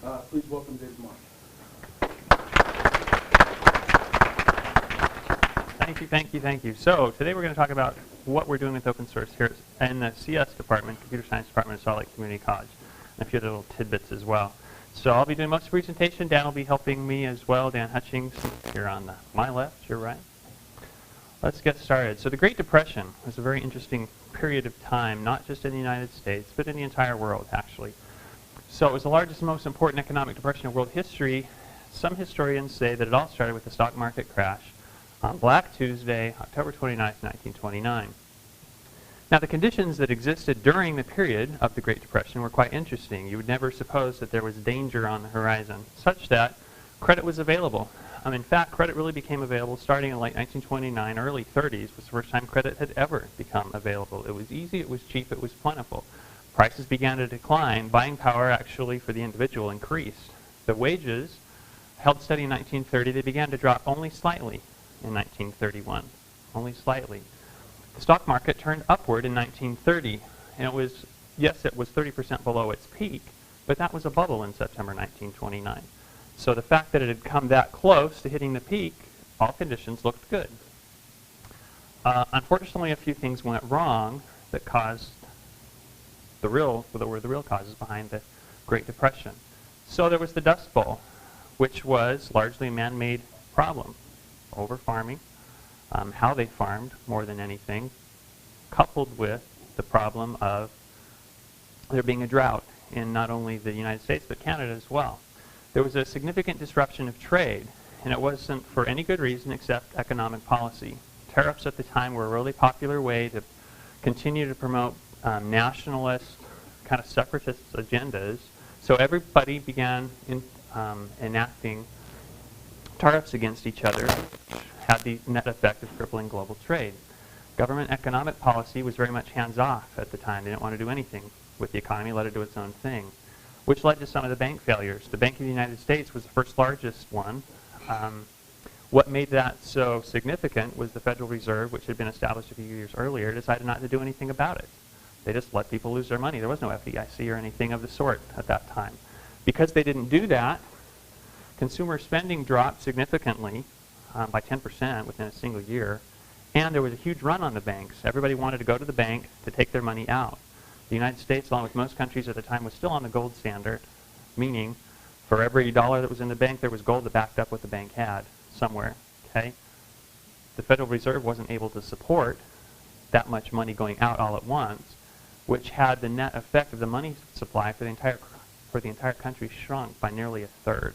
Please welcome David Mark. Thank you. So today we're going to talk about what we're doing with open source here in the CS department, Computer Science Department of Salt Lake Community College, and a few little tidbits as well. So I'll be doing most of the presentation. Dan will be helping me as well. Dan Hutchings here on my left, your right. Let's get started. So the Great Depression was a very interesting period of time, not just in the United States, but in the entire world, actually. So it was the largest and most important economic depression in world history. Some historians say that it all started with the stock market crash on Black Tuesday, October 29, 1929. Now, the conditions that existed during the period of the Great Depression were quite interesting. You would never suppose that there was danger on the horizon, such that credit was available. In fact, credit really became available starting in late 1929, early 30s was the first time credit had ever become available. It was easy, it was cheap, it was plentiful. Prices began to decline. Buying power actually for the individual increased. The wages held steady in 1930. They began to drop only slightly in 1931, only slightly. The stock market turned upward in 1930, and it was 30% below its peak, but that was a bubble in September 1929. So the fact that it had come that close to hitting the peak, all conditions looked good. Unfortunately, a few things went wrong that caused were the real causes behind the Great Depression. So there was the Dust Bowl, which was largely a man-made problem. Over-farming, how they farmed more than anything, coupled with the problem of there being a drought in not only the United States, but Canada as well. There was a significant disruption of trade, and it wasn't for any good reason except economic policy. Tariffs at the time were a really popular way to continue to promote nationalist, kind of separatist agendas. So everybody began enacting tariffs against each other, which had the net effect of crippling global trade. Government economic policy was very much hands-off at the time. They didn't want to do anything with the economy, let it do its own thing, which led to some of the bank failures. The Bank of the United States was the first largest one. What made that so significant was the Federal Reserve, which had been established a few years earlier, decided not to do anything about it. They just let people lose their money. There was no FDIC or anything of the sort at that time. Because they didn't do that, consumer spending dropped significantly by 10% within a single year, and there was a huge run on the banks. Everybody wanted to go to the bank to take their money out. The United States, along with most countries at the time, was still on the gold standard, meaning for every dollar that was in the bank, there was gold that backed up what the bank had somewhere. Okay? The Federal Reserve wasn't able to support that much money going out all at once, which had the net effect of the money supply for the entire country shrunk by nearly a third.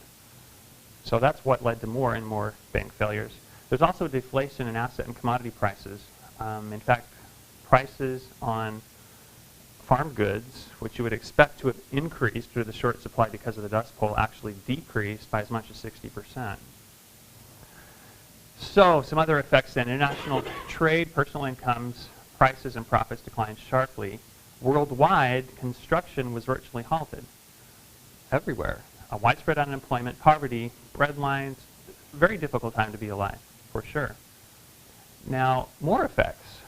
So that's what led to more and more bank failures. There's also deflation in asset and commodity prices. In fact, prices on farm goods, which you would expect to have increased through the short supply because of the Dust Bowl, actually decreased by as much as 60%. So some other effects then. International trade, personal incomes, prices and profits declined sharply. Worldwide, construction was virtually halted everywhere. Widespread unemployment, poverty, breadlines, very difficult time to be alive, for sure. Now, more effects.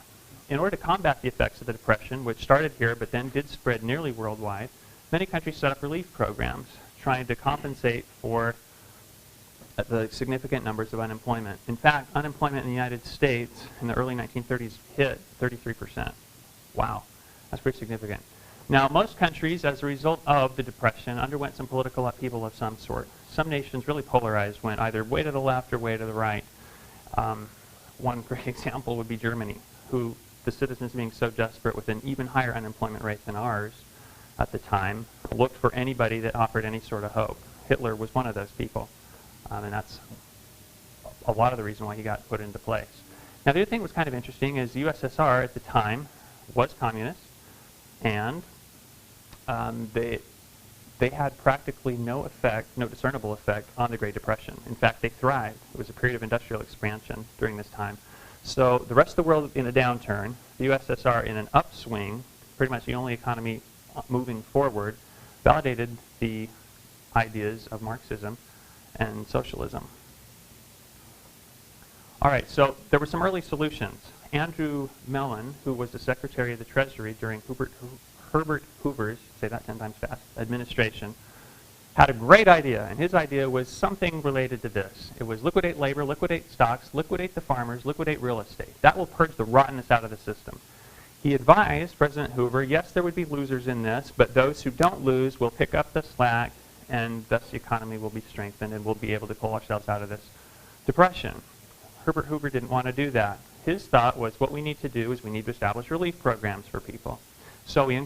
In order to combat the effects of the Depression, which started here but then did spread nearly worldwide, many countries set up relief programs trying to compensate for the significant numbers of unemployment. In fact, unemployment in the United States in the early 1930s hit 33%. Wow, that's pretty significant. Now, most countries, as a result of the Depression, underwent some political upheaval of some sort. Some nations really polarized, went either way to the left or way to the right. One great example would be Germany, who, the citizens being so desperate with an even higher unemployment rate than ours at the time, looked for anybody that offered any sort of hope. Hitler was one of those people, and that's a lot of the reason why he got put into place. Now, the other thing that was kind of interesting is the USSR at the time was communist, and they had practically no discernible effect on the Great Depression. In fact, they thrived. It was a period of industrial expansion during this time. So the rest of the world in a downturn, the USSR in an upswing, pretty much the only economy moving forward, validated the ideas of Marxism and socialism. All right, so there were some early solutions. Andrew Mellon, who was the Secretary of the Treasury during Herbert Hoover's, say that 10 times fast, administration, had a great idea, and his idea was something related to this. It was liquidate labor, liquidate stocks, liquidate the farmers, liquidate real estate. That will purge the rottenness out of the system. He advised President Hoover, yes, there would be losers in this, but those who don't lose will pick up the slack, and thus the economy will be strengthened, and we'll be able to pull ourselves out of this depression. Herbert Hoover didn't want to do that. His thought was what we need to do is we need to establish relief programs for people. So he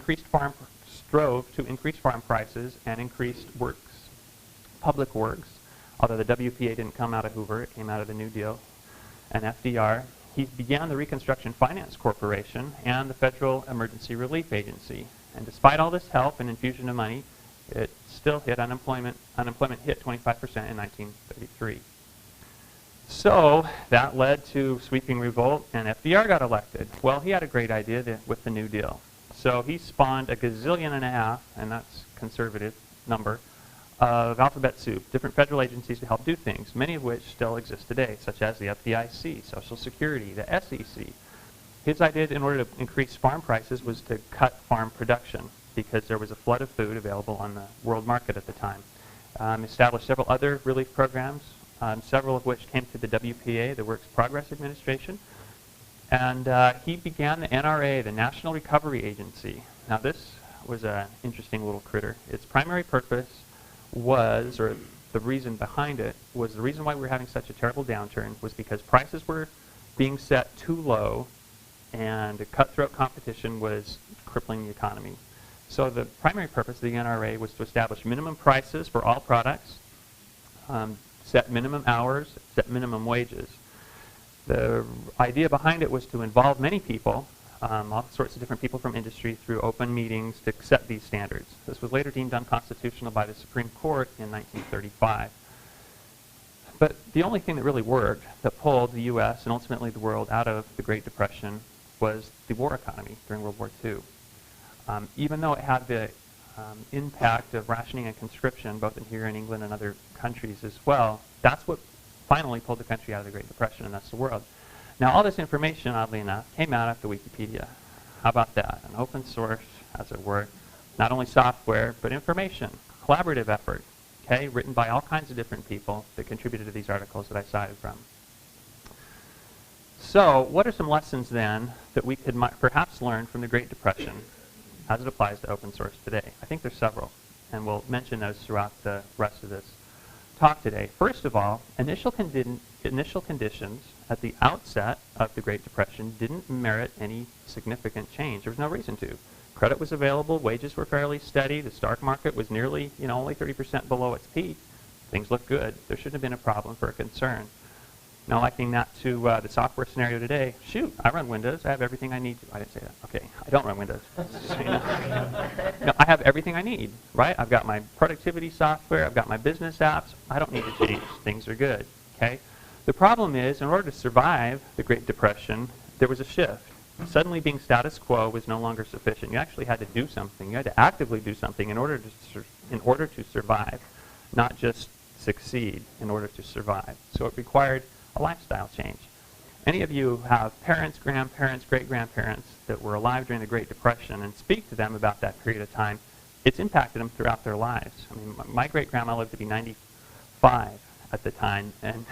strove to increase farm prices and increased public works, although the WPA didn't come out of Hoover, it came out of the New Deal and FDR. He began the Reconstruction Finance Corporation and the Federal Emergency Relief Agency. And despite all this help and infusion of money, it still hit unemployment hit 25% in 1933. So that led to sweeping revolt, and FDR got elected. Well, he had a great idea with the New Deal. So he spawned a gazillion and a half, and that's conservative number, of alphabet soup, different federal agencies to help do things, many of which still exist today, such as the FDIC, Social Security, the SEC. His idea in order to increase farm prices was to cut farm production because there was a flood of food available on the world market at the time. Established several other relief programs, several of which came through the WPA, the Works Progress Administration. And he began the NRA, the National Recovery Agency. Now this was an interesting little critter. Its primary purpose was, or the reason behind it, was the reason why we were having such a terrible downturn was because prices were being set too low and cutthroat competition was crippling the economy. So the primary purpose of the NRA was to establish minimum prices for all products, set minimum hours, set minimum wages. The idea behind it was to involve many people, all sorts of different people from industry, through open meetings to set these standards. This was later deemed unconstitutional by the Supreme Court in 1935. But the only thing that really worked, that pulled the U.S. and ultimately the world out of the Great Depression, was the war economy during World War II. Even though it had the impact of rationing and conscription, both here in England and other countries as well, that's what finally pulled the country out of the Great Depression, and thus the world. Now, all this information, oddly enough, came out after Wikipedia. How about that? An open source, as it were, not only software, but information, collaborative effort, okay, written by all kinds of different people that contributed to these articles that I cited from. So, what are some lessons, then, that we could perhaps learn from the Great Depression as it applies to open source today? I think there's several, and we'll mention those throughout the rest of this talk today. First of all, initial conditions at the outset of the Great Depression didn't merit any significant change. There was no reason to. Credit was available, wages were fairly steady, the stock market was nearly, only 30% below its peak. Things looked good. There shouldn't have been a problem for a concern. Now, likening that to the software scenario today, shoot, I run Windows, I have everything I need to. I didn't say that. Okay, I don't run Windows. No, I have everything I need, right? I've got my productivity software, I've got my business apps, I don't need to change. Things are good, okay? The problem is, in order to survive the Great Depression, there was a shift. Suddenly being status quo was no longer sufficient. You actually had to do something. You had to actively do something in order to survive, not just succeed in order to survive. So it required a lifestyle change. Any of you have parents, grandparents, great-grandparents that were alive during the Great Depression and speak to them about that period of time, it's impacted them throughout their lives. I mean, my great-grandma lived to be 95 at the time, and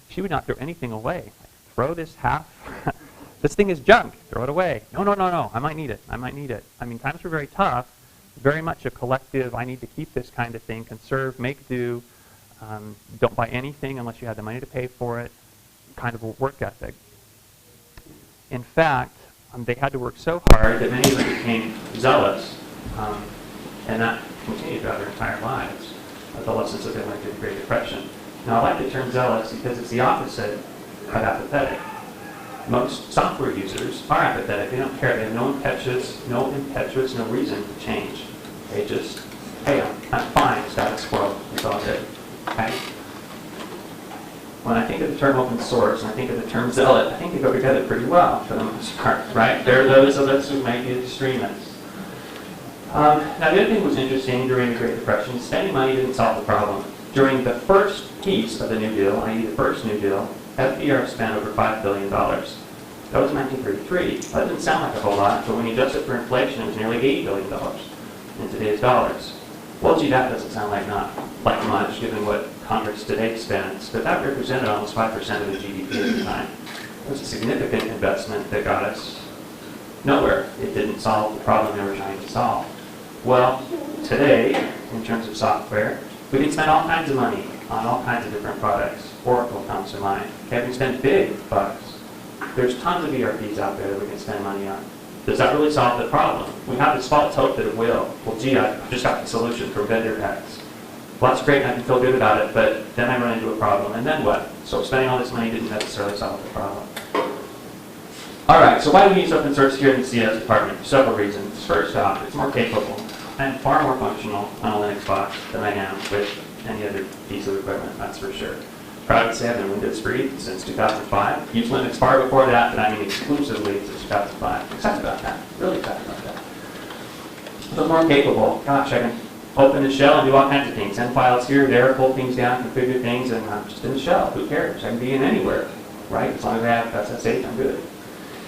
she would not throw anything away. Throw this half, this thing is junk, throw it away. No, no, no, no, I might need it, I might need it. I mean, times were very tough, very much a collective, I need to keep this kind of thing, conserve, make do, don't buy anything unless you had the money to pay for it, kind of a work ethic. In fact, they had to work so hard that many of them became zealous, and that continued throughout their entire lives, the lessons that they learned through the Great Depression. Now, I like the term zealous because it's the opposite of apathetic. Most software users are apathetic. They don't care. They have no impetus, no reason to change. They just, hey, I'm fine, status quo. It's all good. Okay? When I think of the term open source and I think of the term zealot, I think they go together pretty well for the most part, right? There are those of us who might be extremists. Now, the other thing that was interesting during the Great Depression, spending money didn't solve the problem. During the first piece of the New Deal, i.e. the first New Deal, FDR spent over $5 billion. That was in 1933. That doesn't sound like a whole lot, but when you adjust it for inflation, it was nearly $80 billion in today's dollars. Well, gee, that doesn't sound like much, given what Congress today spends, but that represented almost 5% of the GDP at the time. It was a significant investment that got us nowhere. It didn't solve the problem they were trying to solve. Well, today, in terms of software, we can spend all kinds of money on all kinds of different products. Oracle comes to mind. Okay, we can spend big bucks. There's tons of ERPs out there that we can spend money on. Does that really solve the problem? We have this false hope that it will. Well, gee, I just got the solution from vendor X. Well, that's great, and I can feel good about it, but then I run into a problem, and then what? So spending all this money didn't necessarily solve the problem. All right, so why do we use open source here in the CS department? For several reasons. First off, it's more capable. I'm far more functional on a Linux box than I am with any other piece of equipment, that's for sure. Proud to say I've been Windows free since 2005. Used Linux far before that, but I mean exclusively since 2005. Excited about that. Really excited about that. So more capable. Gosh, I can open the shell and do all kinds of things. Send files here, there, pull things down, configure things, and I'm just in the shell. Who cares? I can be in anywhere, right? As long as I have SSH, I'm good.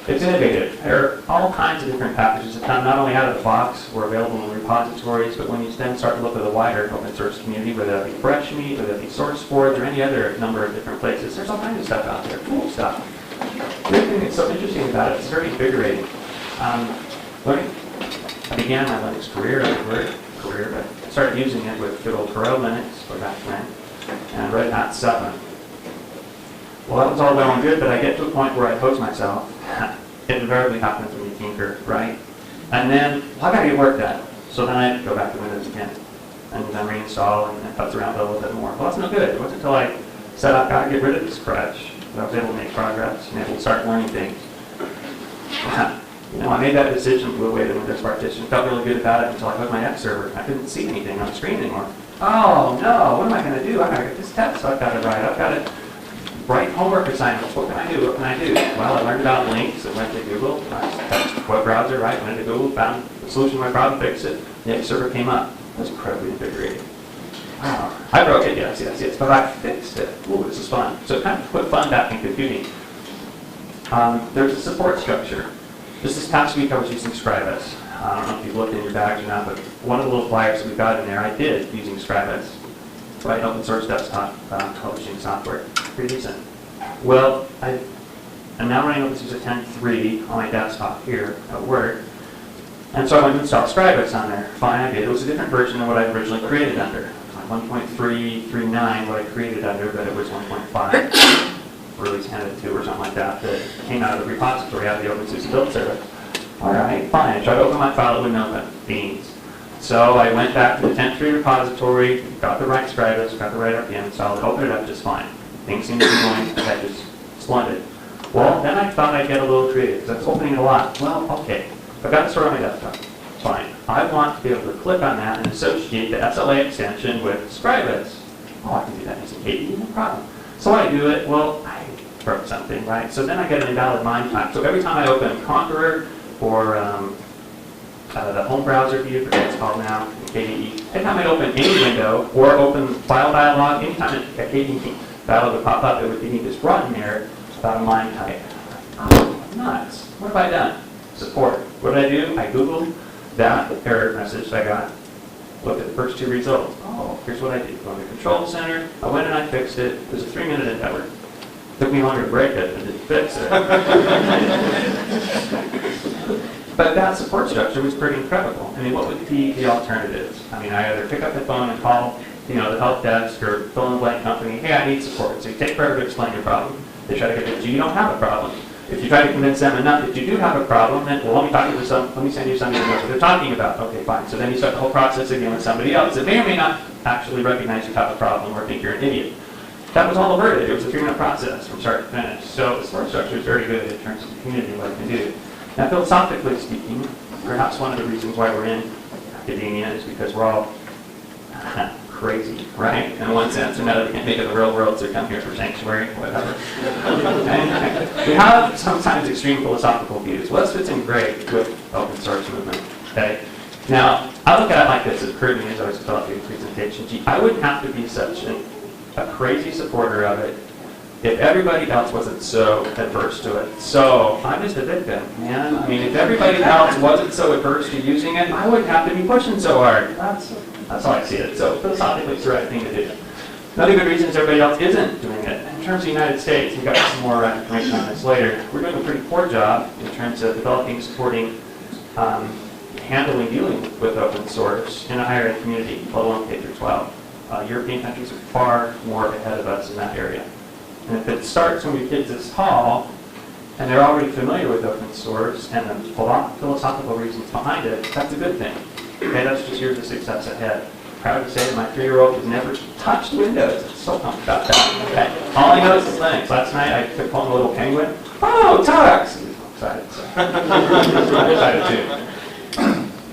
It's innovative. There are all kinds of different packages that come not only out of the box, or available in repositories, but when you then start to look at the wider open source community, whether that be Fresh.me, whether that be SourceForge, or any other number of different places, there's all kinds of stuff out there, cool stuff. The other thing that's so interesting about it, it's very invigorating. Learning. I began my Linux career, but I started using it with good old Perot Linux, way back when, and Red Hat 7. Well, that was all well and good, but I get to a point where I pose myself. It invariably happens when you tinker, right? And then, well, I gotta get work done. So then I go back to Windows again, and then reinstall and putz around a little bit more. Well, that's no good. It wasn't until I said I've got to get rid of this crutch that I was able to make progress and able to start learning things. I made that decision, blew away the Windows partition, felt really good about it until I hooked my X server. I couldn't see anything on the screen anymore. Oh no, what am I going to do? I've got to get this test, so I've got to write. I've got to write homework assignments. What can I do? What can I do? Well, I learned about links. I went to Google. I touched web browser, right? Went to Google, found the solution to my problem, fixed it. The X server came up. It was incredibly invigorating. Wow. I broke it, yes, but I fixed it. Ooh, this is fun. So it kind of put fun back in computing. There's a support structure. Just this past week I was using Scribus. I don't know if you've looked in your bags or not, but one of the little flyers that we got in there, I did using Scribus. Right, open source desktop publishing software. Pretty decent. Well, I'm now running OpenSUSE 10.3 on my desktop here at work. And so I went to install Scribus on there. Fine, I did. It was a different version than what I originally created under. 1.339 what I created under, but it was 1.5. Release 10.2 or something like that came out of the repository, out of the OpenSUSE build service. All right, fine. I tried to open my file, it wouldn't open. Beans. So I went back to the 10.3 repository, got the right Scribus, got the right RPM installed, it opened it up just fine. Things seemed to be going ahead just splendid. Well, then I thought I'd get a little creative, because I was opening it a lot. Well, okay, I've got to store on my desktop. Fine. I want to be able to click on that and associate the SLA extension with Scribus. Oh, I can do that using KDE, no problem. So I do it, well, I broke something, right? So then I get an invalid MIME type. So every time I open Conqueror or the home browser view, forget what it's called now, in KDE, every time I open any window or open file dialog, anytime a KDE dialog would pop up, it would give me this rotten error about a MIME type. Oh, nuts. What have I done? Support. What did I do? I Googled that error message that I got. Looked at the first two results. Oh, here's what I did. Go to the control center. I went and I fixed it. It was a 3-minute endeavor. Took me longer to break it than to fix it. But that support structure was pretty incredible. I mean, what would be the alternatives? I mean, I either pick up the phone and call, the help desk or fill in the blank company. Hey, I need support. So you take forever to explain your problem. They try to convince you don't have a problem. If you try to convince them enough that you do have a problem, then, well, let me send you somebody who knows what they're talking about. Okay, fine. So then you start the whole process again with somebody else that may or may not actually recognize you have a problem or think you're an idiot. That was all averted. It was a 3-minute process from start to finish. So the support structure is very good in terms of the community, what it can do. Now, philosophically speaking, perhaps one of the reasons why we're in academia is because we're all crazy, right? In one sense or another, we can't make it the real world, so we come here for sanctuary, whatever. And we have sometimes extreme philosophical views. Well, this fits in great with open source movement, okay? Now, I look at it like this. It occurred to me as I was developing the presentation. Gee, I wouldn't have to be such a crazy supporter of it if everybody else wasn't so adverse to it. So I'm just a victim, man. I mean, if everybody else wasn't so adverse to using it, I wouldn't have to be pushing so hard. That's That's how I see it. So philosophically, it's the right thing to do. Another good reason is everybody else isn't doing it. In terms of the United States, we've got some more information on this later. We're doing a pretty poor job in terms of developing, supporting, handling, dealing with open source in a higher ed community, let alone K through 12. European countries are far more ahead of us in that area. And if it starts when your kids this tall, and they're already familiar with open source and the philosophical reasons behind it, that's a good thing. Okay, that's just years of success ahead. Proud to say that my 3-year-old has never touched Windows. I'm so pumped about that. Okay. All he knows is Linux. Last night I took home a little penguin. Oh, Tux! He was excited. So. I'm excited too.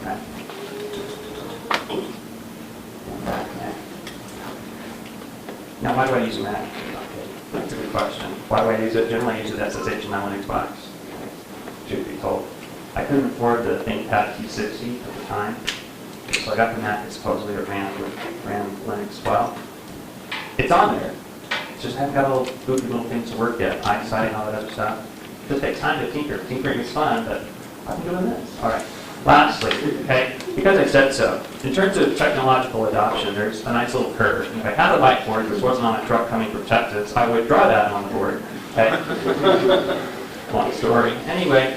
Okay. Now, why do I use a Mac? That's a good question. Why do I use it? Generally, I use it SSH in my Linux box. Truth be told, I couldn't afford the ThinkPad T60 at the time. So I got the Mac that supposedly ran Linux well. It's on there. It's just haven't got all the goofy little things to work yet. Eyesight and all that other stuff. It just takes time to tinker. Tinkering is fun, but I'm doing this. All right. Lastly, okay, because I said so, in terms of technological adoption, there's a nice little curve. If I had a whiteboard which wasn't on a truck coming from Texas, I would draw that on the board. Okay? Long story. Anyway.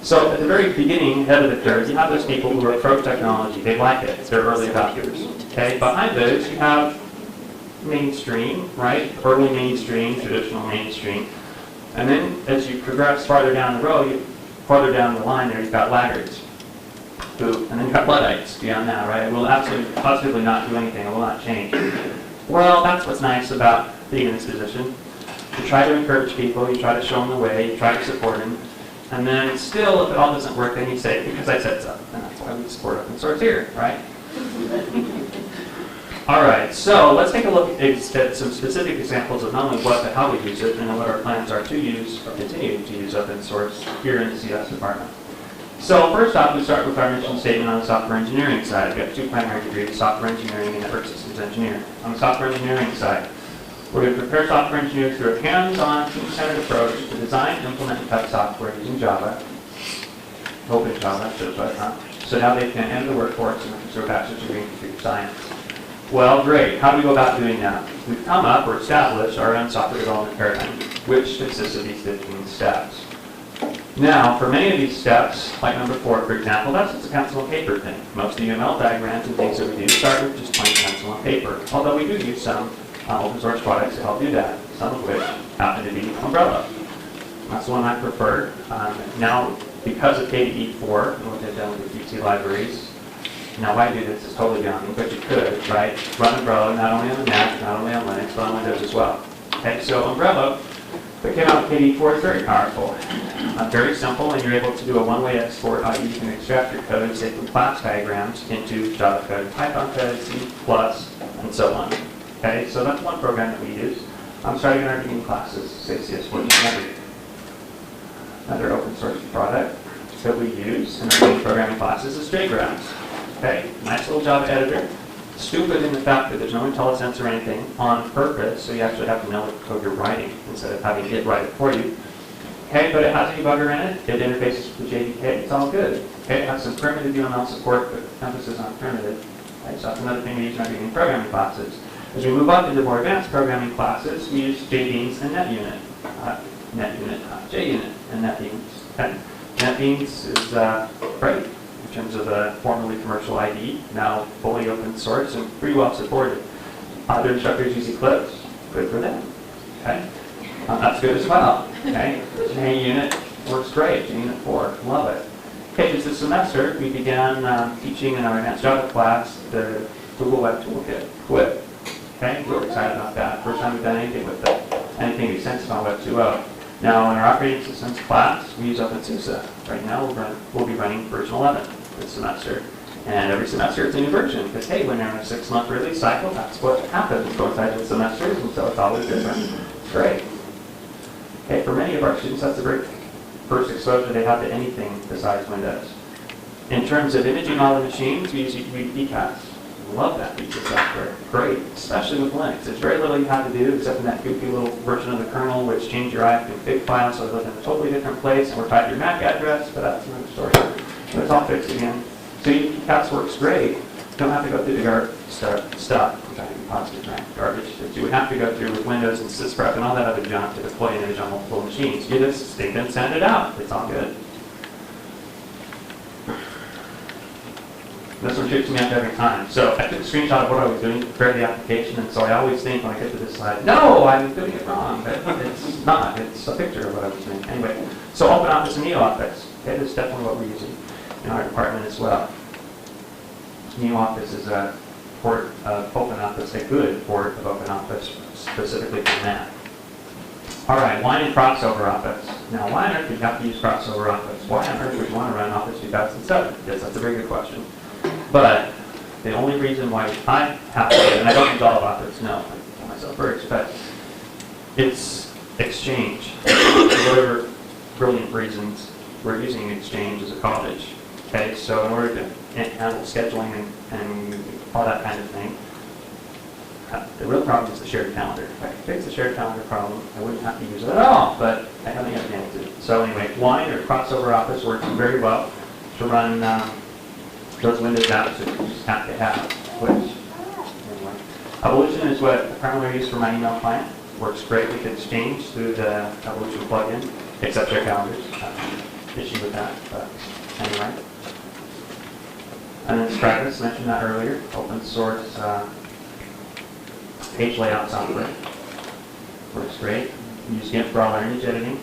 So at the very beginning, head of the curve, you have those people who are pro-technology. They like it. They're early adopters. Okay? Behind those, you have mainstream, right? Early mainstream, traditional mainstream. And then as you progress farther down the road, farther down the line there, you've got laggards. And then you've got Luddites beyond that, right? It will absolutely, positively not do anything. It will not change. Well, that's what's nice about being in this position. You try to encourage people. You try to show them the way. You try to support them. And then still, if it all doesn't work, then you say, because I said so. And that's why we support open source here, right? All right, so let's take a look at some specific examples of not only what but how we use it, and then what our plans are to use, or continue to use open source here in the CS department. So first off, we start with our mission statement on the software engineering side. We have 2 primary degrees, software engineering and network systems engineer. On the software engineering side, we're going to prepare software engineers through a hands-on, team-centered approach to design, implement, and test software using Java. Open Java, so now they can enter the workforce and pursue a bachelor's degree in computer science. Well, great. How do we go about doing that? We've come up or established our own software development paradigm, which consists of these 15 steps. Now, for many of these steps, like number 4, for example, that's just a pencil and paper thing. Most UML diagrams and things that we do start with just plain pencil and paper, although we do use some open source products to help do that, some of which happen to be Umbrella. That's the one I prefer. Now, because of KDE4 and what they've done with the QT libraries, now why I do this is totally beyond me, but you could, right? Run Umbrella not only on the Mac, not only on Linux, but on Windows as well. Okay, so Umbrella that came out with KDE4 is very powerful. Very simple, and you're able to do a one-way export, i.e. you can extract your code, say from class diagrams, into Java code, Python code, C++, and so on. Okay, so that's one program that we use. I'm starting in our beginning classes, say CS1400. Another open source product that we use in our beginning programming classes is JGraphs. Okay, nice little Java editor. Stupid in the fact that there's no IntelliSense or anything on purpose, so you actually have to know what code you're writing instead of having it write it for you. Okay, but it has a debugger in it. It interfaces with the JDK. It's all good. Okay, it has some primitive UML support, but emphasis on primitive. Okay, so that's another thing we use in our beginning programming classes. As we move up into more advanced programming classes, we use JBeans and NetUnit. JUnit and NetBeans. Okay. NetBeans is great in terms of a formerly commercial IDE, now fully open source and pretty well supported. Other instructors use Eclipse. Good for them. Okay. That's good as well. Okay. JUnit works great. JUnit 4, love it. Okay, just this semester we began teaching in our advanced Java class the Google Web Toolkit, WIP. Okay, we're excited about that. First time we've done anything with it, anything extensive on Web 2.0. Now, in our operating systems class, we use OpenSUSE. Right now, we'll be running version 11 this semester. And every semester, it's a new version. Because, hey, when you're in a 6-month release cycle, that's what happens coincides with semesters, and so it's always different. It's great. Okay, for many of our students, that's the very first exposure they have to anything besides Windows. In terms of imaging all the machines, we use VCAS. Love that piece of software. Great, especially with Linux. There's very little you have to do except in that goofy little version of the kernel which changed your ifconfig file so it lives in a totally different place and we're tied to your MAC address, but that's another story. But it's all fixed again. So VCAS works great. don't have to go through the stuff, which I think positive, right? Garbage that you would have to go through with Windows and sysprep and all that other junk to deploy an image on multiple machines. You just stick and send it out. It's all good. This one trips me up every time. So I took a screenshot of what I was doing to prepare the application, and so I always think when I get to this slide, no, I'm doing it wrong. But it's not. It's a picture of what I was doing. Anyway, so OpenOffice and NeoOffice. Okay, that's definitely what we're using in our department as well. NeoOffice is a port of OpenOffice, a good port of OpenOffice, specifically for Mac. All right, why in crossover Office? Now, why on earth do you have to use crossover Office? Why on earth would you want to run Office 2007? Yes, that's a very good question. But the only reason why I have to, and I don't use all of Office, no, I tell myself first, but it's Exchange. For whatever brilliant reasons, we're using Exchange as a college. Okay, so in order to handle scheduling and all that kind of thing, the real problem is the shared calendar. If I could fix the shared calendar problem, I wouldn't have to use it at all, but I haven't yet been able to. So anyway, Wine or crossover Office works very well to run those Windows apps that you just have to have, which, anyway. Evolution is what I primarily use for my email client. Works great with Exchange through the Evolution plugin, except their calendars. Issue with that, but anyway. And then Stratus, mentioned that earlier, open source page layout software. Works great. Use GIMP for all our image editing,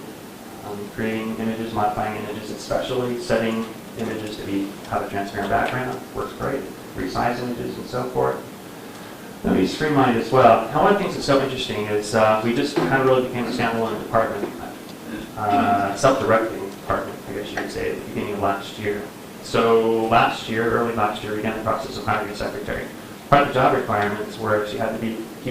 creating images, modifying images, especially setting images to have a transparent background. Works great. Resize images and so forth. Then we use Streamline as well. Now, one of the things that's so interesting is we just kind of really became a standalone department, self-directing department, I guess you could say, at the beginning of last year. So last year, early last year, we began the process of hiring a secretary. Part of the job requirements were he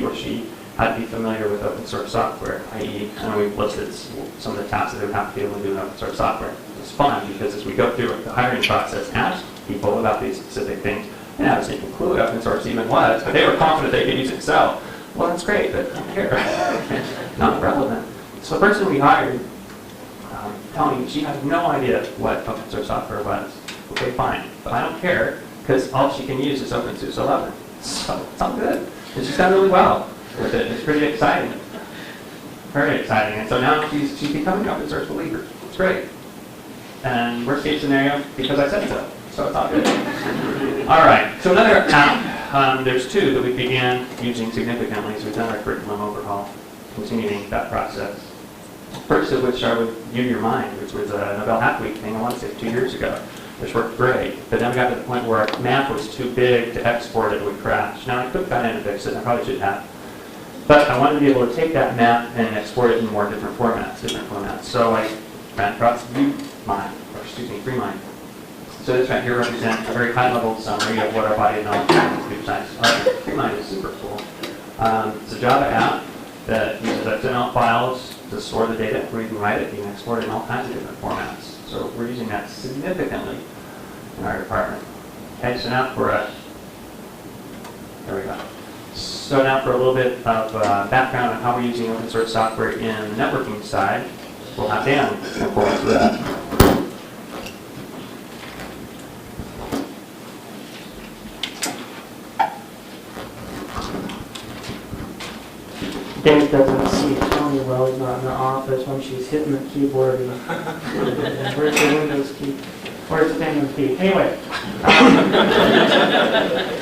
or she had to be familiar with open source software, i.e., and we've listed some of the tasks that they would have to be able to do in open source software. It's fun because as we go through the hiring process, ask people about these specific things, and I was thinking clue what open source even was, but they were confident they could use Excel. Well, that's great, but I don't care. Not relevant. So the person we hired, telling me she had no idea what open source software was. Okay, fine, but I don't care because all she can use is OpenSUSE 11. So it's all good. And she's done really well with it. It's pretty exciting. Very exciting. And so now she's becoming an open source believer. It's great. And worst case scenario, because I said so. So it's all good. All right, so another app, there's two that we began using significantly as we've done our curriculum overhaul, continuing that process. First of which are with Your Mind, which was a Nobel Hack Week thing, I want to say 2 years ago, which worked great. But then we got to the point where our map was too big to export, it would crash. Now I could have gone in and fixed it, and I probably should have. But I wanted to be able to take that map and export it in more different formats. So I ran across Freemind. So this right here represents a very high-level summary of what our body of knowledge is. Freemind is super cool. It's a Java app that uses XML files to store the data where you can write it. You can export it in all kinds of different formats. So we're using that significantly in our department. Okay, so now there we go. So now for a little bit of background on how we're using open source software in the networking side, we'll have Dan come forward to that. Dave doesn't see Tony well. He's not in the office when she's hitting the keyboard. And where's the Windows key? Where's the Windows key? Anyway,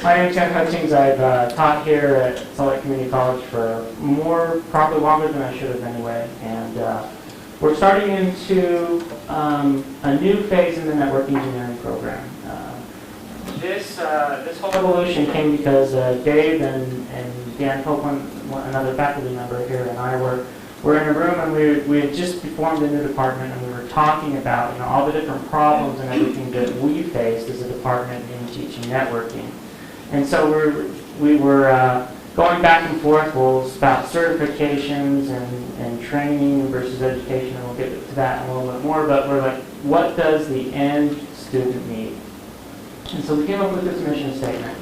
my name is Ken Hutchings. I've taught here at Salt Lake Community College for probably longer than I should have anyway. And we're starting into a new phase in the network engineering program. This whole evolution came because Dave and Dan Copeland, another faculty member here, and I were in a room, and we had just formed a new department, and we were talking about all the different problems and everything that we faced as a department in teaching networking. And so we were going back and forth about certifications and training versus education, and we'll get to that in a little bit more. But we're like, what does the end student need? And so we came up with this mission statement.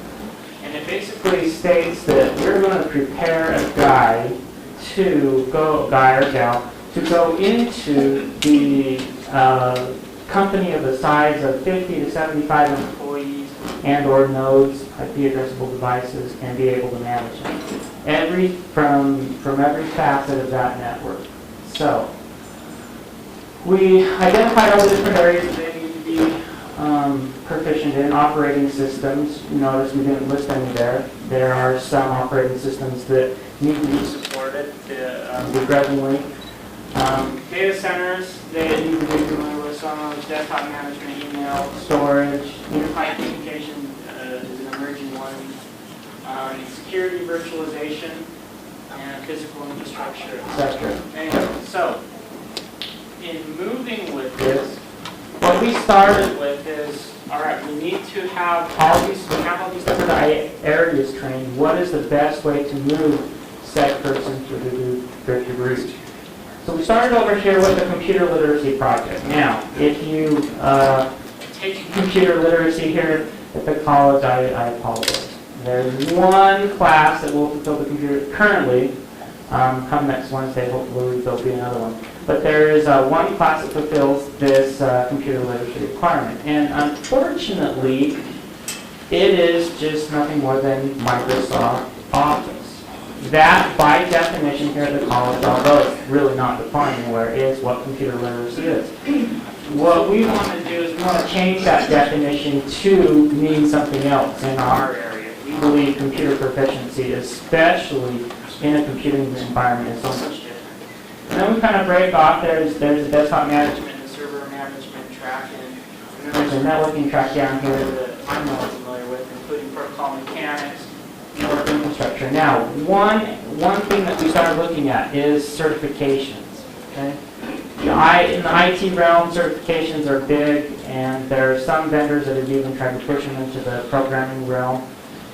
And it basically states that we're going to prepare a guy or gal, to go into the company of the size of 50 to 75 employees and/or nodes, IP addressable devices, and be able to manage them. From every facet of that network. So we identified all the different areas that they need to be proficient in. Operating systems. Notice we didn't list any there. There are some operating systems that need to be supported begrudgingly. Data centers, they need to be familiar with some of those. Desktop management, email, storage, unified communication is an emerging one. Security, virtualization, and physical infrastructure, etc. Anyway, so in moving with this, what we started with is, all right, we need to have all these different areas trained. What is the best way to move said person through their degrees? So we started over here with the computer literacy project. Now, if you take computer literacy here at the college, I apologize. There's one class that will fulfill the computer currently. Come next Wednesday, hopefully there'll be another one. But there is one class that fulfills this computer literacy requirement. And unfortunately, it is just nothing more than Microsoft Office. That, by definition here at the college, although it's really not defined anywhere, is what computer literacy is. What we want to do is we want to change that definition to mean something else in our area. We believe computer proficiency, especially in a computing environment, is so much different. And then we kind of break off. There's a desktop management and server management track, and then there's a networking track down here that I'm not familiar with, including protocol mechanics, network infrastructure. Now, one thing that we started looking at is certifications. Okay? In the IT realm, certifications are big, and there are some vendors that have even tried to push them into the programming realm.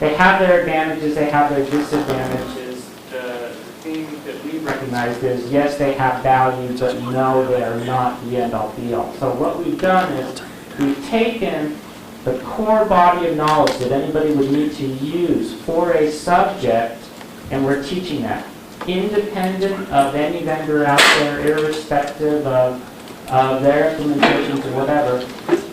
They have their advantages, they have their disadvantages. The thing that we've recognized is, yes, they have value, but no, they are not the end-all, be-all. So what we've done is we've taken the core body of knowledge that anybody would need to use for a subject, and we're teaching that, independent of any vendor out there, irrespective of their implementations or whatever.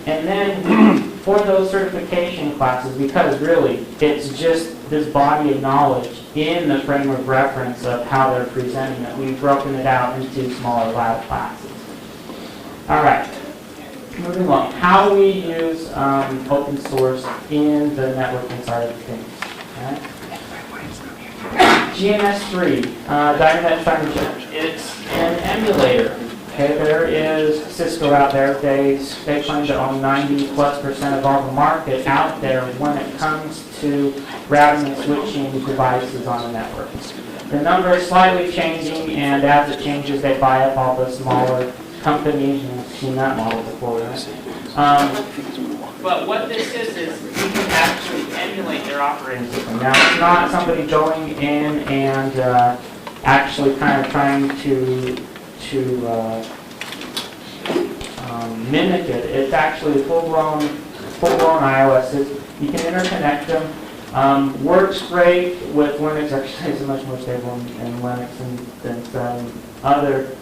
And then for those certification classes, because really it's just this body of knowledge in the frame of reference of how they're presenting it, we've broken it out into smaller lab classes. All right. Moving along, how we use open source in the networking side of things. Right? GNS3, Dynamic Function. It's an emulator. Okay, there is Cisco out there. They claim to own 90+% of all the market out there when it comes to routing and switching devices on the network. The number is slightly changing, and as it changes, they buy up all the smaller companies. You've seen that model before, right? But what this is you can actually emulate their operating system. Now, it's not somebody going in and actually kind of trying to mimic it. It's actually full-blown iOS. You can interconnect them. Works great with Linux. Actually, it's much more stable in Linux than some other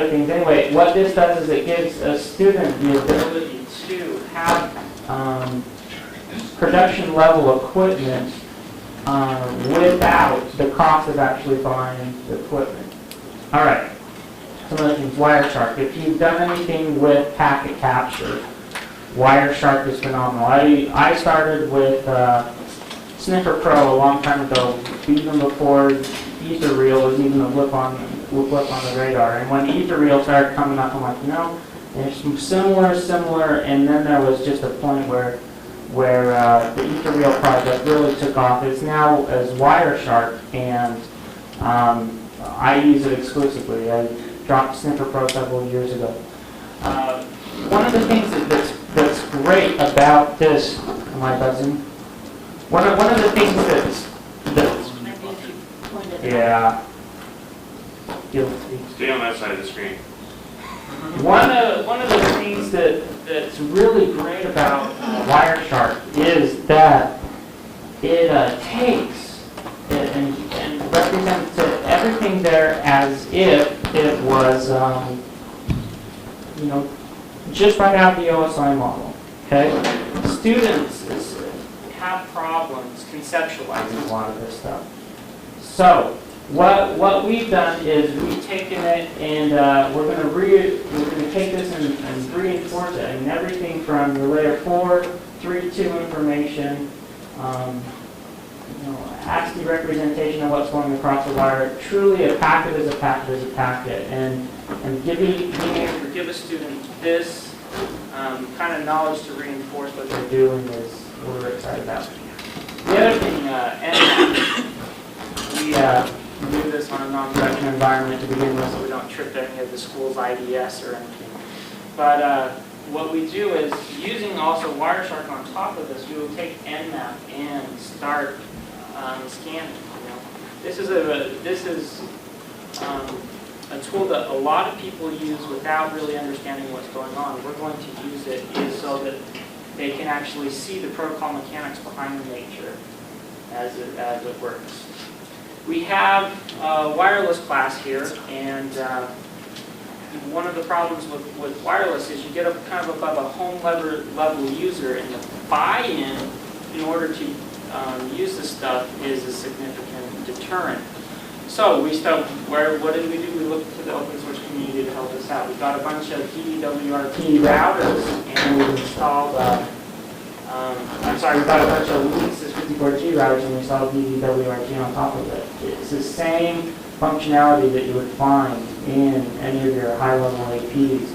things. Anyway, what this does is it gives a student the ability to have production level equipment without the cost of actually buying the equipment. All right. Some other things, Wireshark. If you've done anything with packet capture, Wireshark is phenomenal. I started with Sniffer Pro a long time ago, even before Etherreel was even a blip on the radar. And when Etherreel started coming up, I'm like, no, there's some similar, and then there was just a point where the Etherreel project really took off. It's now as Wireshark, and I use it exclusively. I dropped Sniffer Pro several years ago. One of the things that's great about this, am I buzzing? One of the things that's yeah. Stay on that side of the screen. One of the things that's really great about Wireshark is that it takes it and represents everything there as if it was, just right out of the OSI model. Okay, students, have problems conceptualizing a lot of this stuff. So what we've done is we've taken it and we're going to take this and reinforce it. I mean, everything from your layer 4, 3, 2 information, ASCII representation of what's going across the wire. Truly, a packet is a packet is a packet, and being able to give a student this kind of knowledge to reinforce what they're doing is what we're excited about. The other thing, we do this on a non-production environment to begin with, so we don't trip any of the school's IDS or anything. But what we do is, using also Wireshark on top of this, we will take Nmap and start scanning. This is a tool that a lot of people use without really understanding what's going on. We're going to use it so that they can actually see the protocol mechanics behind the nature as it works. We have a wireless class here, and one of the problems with wireless is you get up kind of above a home level user, and the buy-in in order to use this stuff is a significant deterrent. So what did we do? We looked to the open source community to help us out. We got a bunch of DWRT routers, and we installed, we got a bunch of Linksys 54G routers, and we installed DWRT on top of it. It's the same functionality that you would find in any of your high-level APs.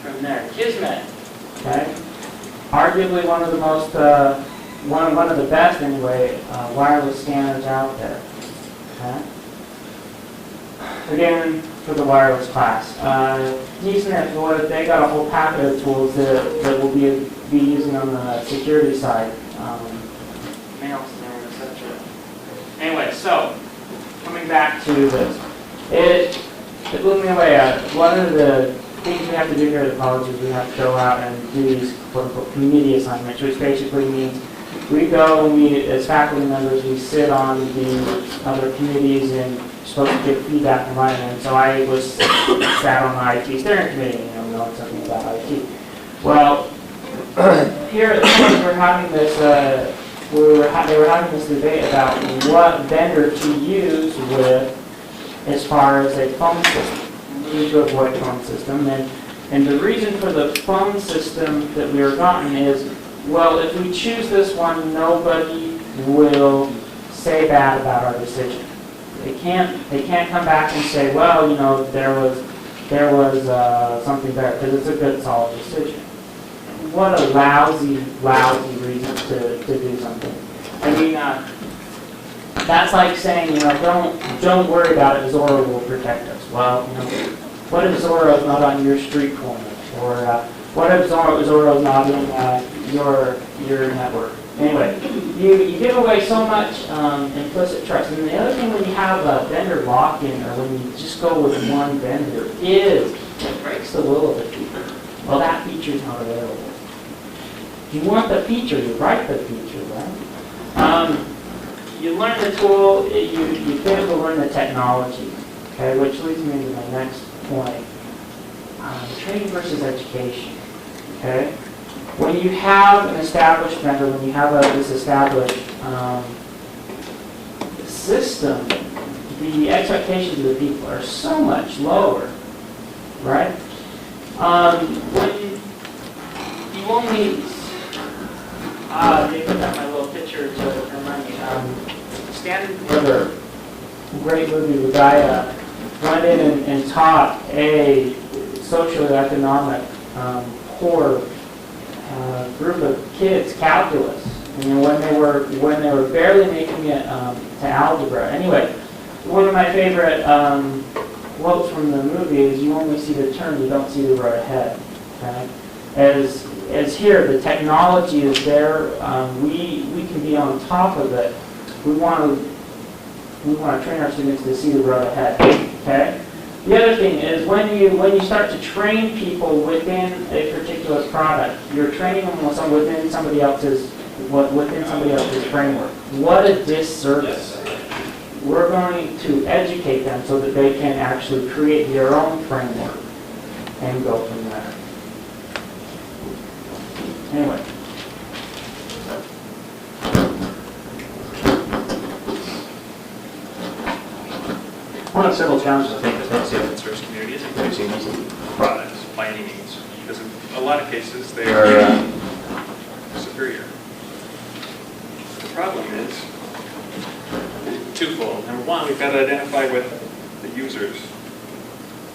From there, Kismet, okay? Arguably one of the most, one of the best anyway, wireless scanners out there. Okay? Again, for the wireless class. DSNet, they got a whole packet of tools that we'll be using on the security side. Mail scanner, etc. Anyway, so, coming back to this. It blew me away. One of the things we have to do here at the college is we have to go out and do these quote-unquote community assignments, which basically means we go and as faculty members, we sit on the other committees and supposed to give feedback and writing. And so I was sat on the IT steering committee, knowing something about IT. Well, here at the college we're having this, they were having this debate about what vendor to use with as far as a phone system. We need to avoid phone system, and the reason for the phone system that we were gotten is, well, if we choose this one, nobody will say bad about our decision. They can't come back and say, well, there was something better, because it's a good, solid decision. What a lousy reason to do something. I mean, that's like saying, don't worry about it, Zora will protect us. Well, what if Zora's not on your street corner? Or what if Zora's not in your network? Anyway, you give away so much implicit trust. And the other thing when you have a vendor lock-in, or when you just go with one vendor, is it breaks the will of the feature. Well, that feature is not available. If you want the feature, you write the feature, right? You learn the tool, you fail to learn the technology, okay, which leads me to my next point. Training versus education, okay? When you have an established vendor, when you have this established system, the expectations of the people are so much lower, right? When you only, they put out my little picture to remind me, Standard Brother, great movie, the guy went in and taught a socioeconomic poor group of kids calculus. When they were barely making it to algebra. Anyway, one of my favorite quotes from the movie is, "You only see the turn, you don't see the road ahead." Okay? As here, the technology is there. We can be on top of it. We want to train our students to see the road ahead. Okay. The other thing is when you start to train people within a particular product, you're training them within somebody else's framework. What a disservice! We're going to educate them so that they can actually create their own framework and go from there. Anyway, several challenges I think that face the open source community isn't producing easy products by any means, because in a lot of cases they are superior. The problem is twofold. Number one, we've got to identify with the users.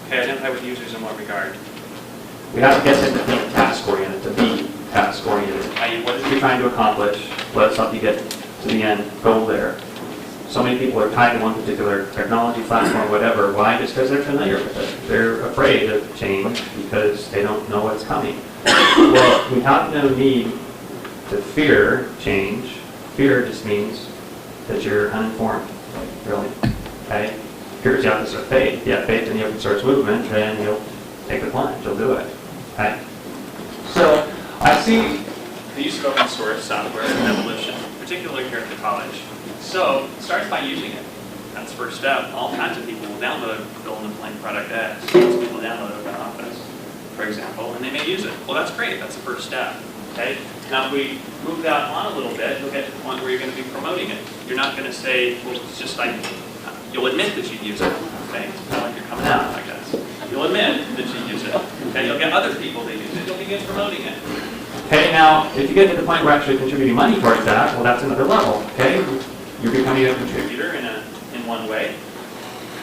Okay, identify with users in what regard? We have to get them to think task-oriented, to be task-oriented. I.e., what is it you're trying to accomplish? Let's help you get to the end goal there. So many people are tied to one particular technology platform, whatever. Why? Just because they're familiar with it. They're afraid of change because they don't know what's coming. Well, we have no need to fear change. Fear just means that you're uninformed, really. Okay? Fear is the opposite of faith. If you have faith in the open source movement, then you'll take the plunge. You'll do it. Okay? So I see the use of open source software and evolution, particularly here at the college. So it starts by using it. That's the first step. All kinds of people will download fill-in-the-blank product X. Most people download OpenOffice, for example, and they may use it. Well, that's great. That's the first step. Okay? Now, if we move that on a little bit, you'll get to the point where you're going to be promoting it. You're not going to say, well, it's just like, you'll admit that you use it. Okay? It's kind of like you're coming out, I guess. You'll admit that you use it. Okay? You'll get other people to use it. You'll begin promoting it. Okay? Now, if you get to the point where actually contributing money towards that, well, that's another level. Okay? You're becoming a contributor in one way.